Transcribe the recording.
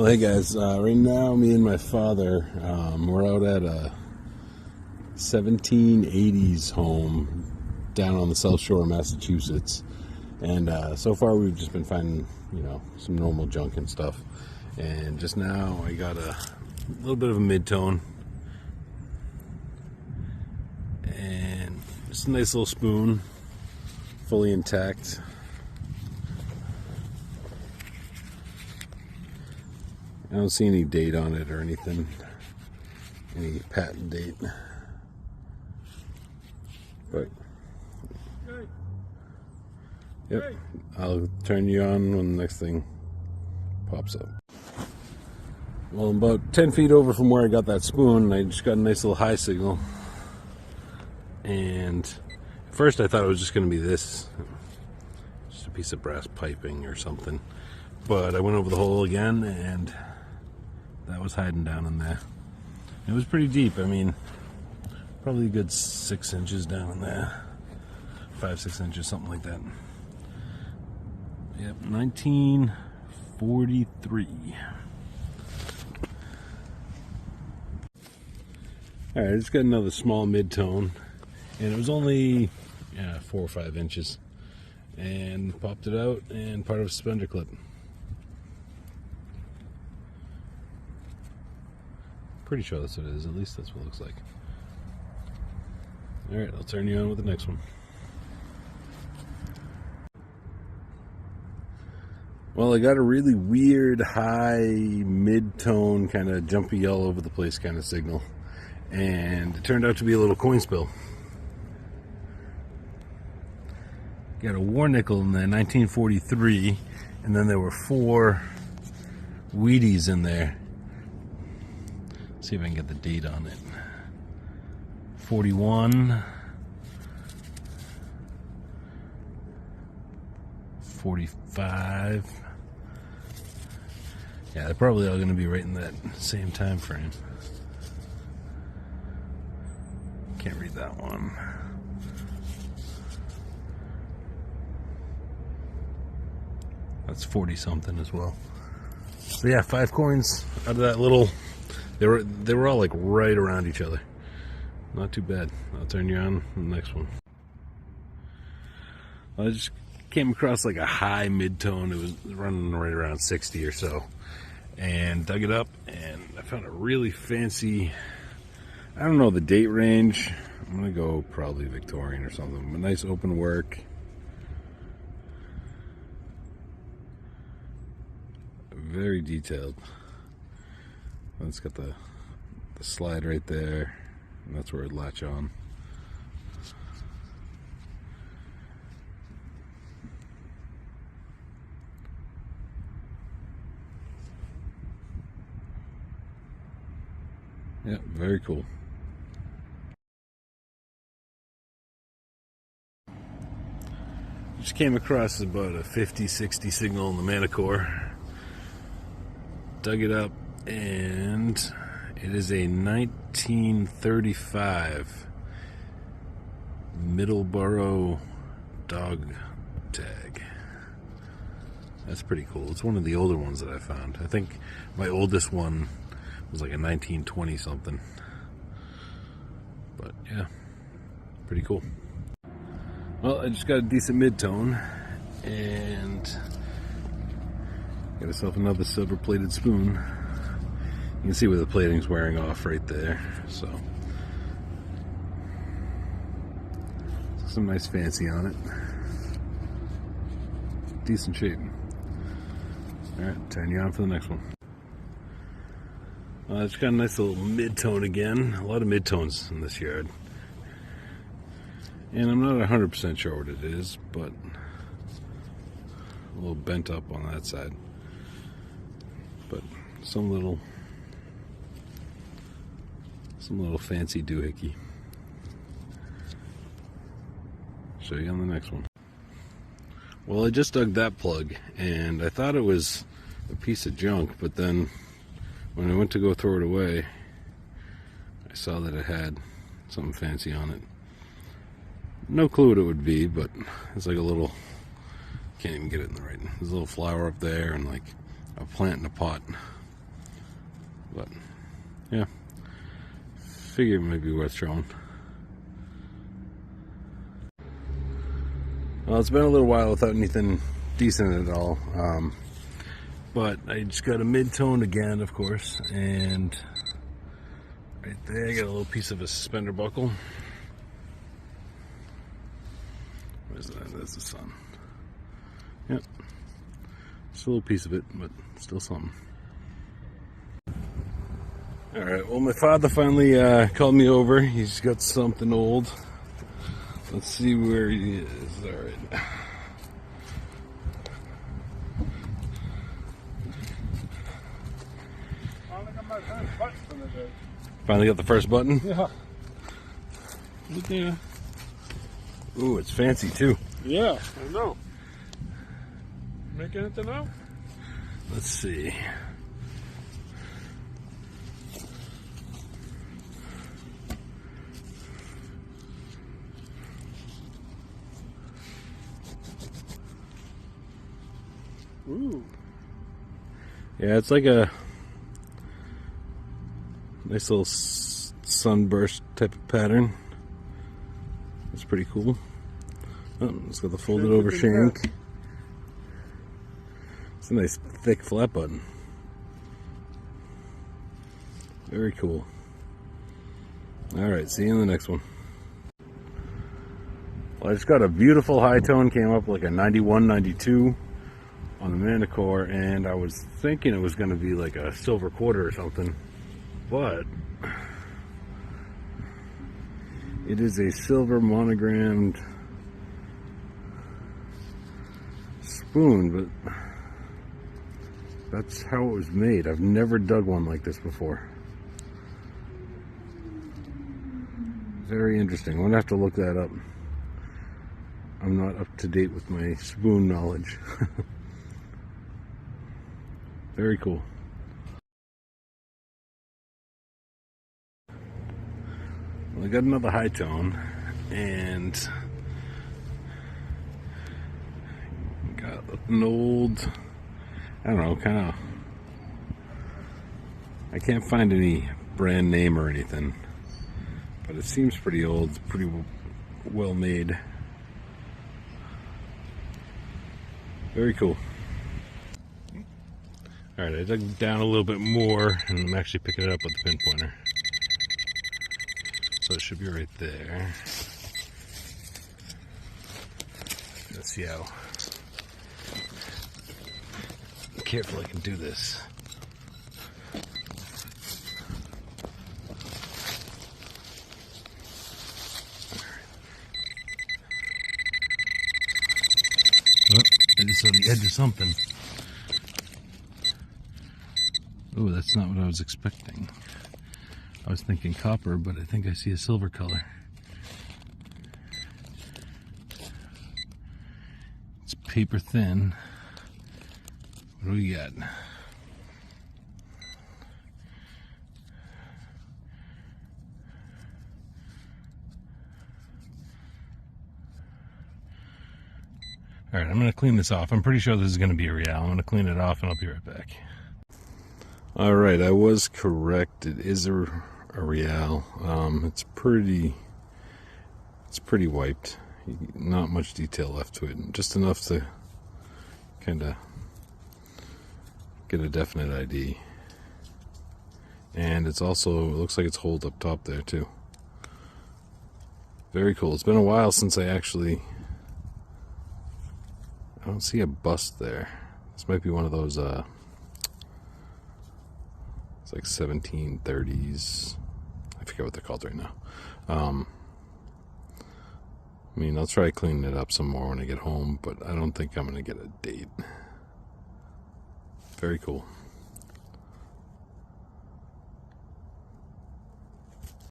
Well, hey guys, right now me and my father, we're out at a 1780s home down on the South Shore of Massachusetts, and so far we've just been finding, some normal junk and stuff, and just now I got a little bit of a mid-tone, and just a nice little spoon, fully intact. I don't see any date on it or anything, any patent date, but yep, I'll turn you on when the next thing pops up. Well, I'm about 10 feet over from where I got that spoon, I just got a nice little high signal, and at first I thought it was just going to be this, just a piece of brass piping or something, but I went over the hole again and that was hiding down in there. It was pretty deep. I mean, probably a good 6 inches down in there. 5-6 inches, something like that. Yep, 1943. Alright, I just got another small mid-tone. And it was only 4 or 5 inches. And popped it out, and part of a suspender clip. Pretty sure that's what it is. At least that's what it looks like. Alright, I'll turn you on with the next one. Well, I got a really weird high mid-tone kind of jumpy all over the place kind of signal, and it turned out to be a little coin spill. Got a war nickel in there, 1943, and then there were 4 Wheaties in there. See if I can get the date on it. 41, 45. Yeah, they're probably all going to be right in that same time frame. Can't read that one. That's 40 something as well. So yeah, 5 coins out of that little. They were all like right around each other. Not too bad. I'll turn you on the next one. I just came across like a high mid-tone. It was running right around 60 or so. And dug it up, and I found a really fancy, I don't know the date range. I'm going to go probably Victorian or something. But nice open work. Very detailed. It's got the slide right there, and that's where it'd latch on. Yeah, very cool. Just came across about a 50-60 signal in the Manicore. Dug it up, and it is a 1935 Middleborough dog tag. That's pretty cool. It's one of the older ones that I found. I think my oldest one was like a 1920 something. But yeah, pretty cool. Well, I just got a decent mid-tone, and got myself another silver-plated spoon. You can see where the plating's wearing off right there. So, some nice fancy on it. Decent shape. Alright, turn you on for the next one. It's got a nice little mid-tone again. A lot of mid-tones in this yard. And I'm not 100% sure what it is, but a little bent up on that side. But some little fancy doohickey. Show you on the next one. Well, I just dug that plug, and I thought it was a piece of junk, but then when I went to go throw it away, I saw that it had something fancy on it. No clue what it would be, but it's like a little, can't even get it in the right, there's a little flower up there and like a plant in a pot. But yeah, figure it might be worth showing. Well, it's been a little while without anything decent at all. But I just got a mid-tone again, of course, and right there I got a little piece of a suspender buckle. Where's that? There's the sun. Yep. Just a little piece of it, but still something. Alright, well my father finally called me over. He's got something old. Let's see where he is. Alright. Finally got the first button? Yeah. Look there. Ooh, it's fancy too. Yeah, I know. Make anything out? Let's see. Ooh. Yeah, it's like a nice little sunburst type of pattern. It's pretty cool. Oh, it's got the folded over shank. It's a nice thick flat button. Very cool. Alright, see you in the next one. Well, I just got a beautiful high tone, came up like a 91, 92 on the Manticore, and I was thinking it was going to be like a silver quarter or something, but it is a silver monogrammed spoon, but that's how it was made. I've never dug one like this before. Very interesting. I'm gonna have to look that up. I'm not up to date with my spoon knowledge. Very cool. Well, I got another high tone, and got an old, I don't know, kind of, I can't find any brand name or anything, but it seems pretty old, pretty well made. Very cool. Alright, I dug down a little bit more, and I'm actually picking it up with the pinpointer. So it should be right there. Let's see how careful I can do this. Oh, I just saw the edge of something. Oh, that's not what I was expecting. I was thinking copper, but I think I see a silver color. It's paper thin. What do we got? Alright, I'm going to clean this off. I'm pretty sure this is going to be a real. I'm going to clean it off and I'll be right back. Alright, I was correct. It is a real. It's pretty wiped. Not much detail left to it. Just enough to kind of get a definite ID. And it's also, it looks like it's holed up top there too. Very cool. It's been a while since I actually, I don't see a bust there. This might be one of those it's like 1730s. I forget what they're called right now. I mean, I'll try cleaning it up some more when I get home, but I don't think I'm going to get a date. Very cool.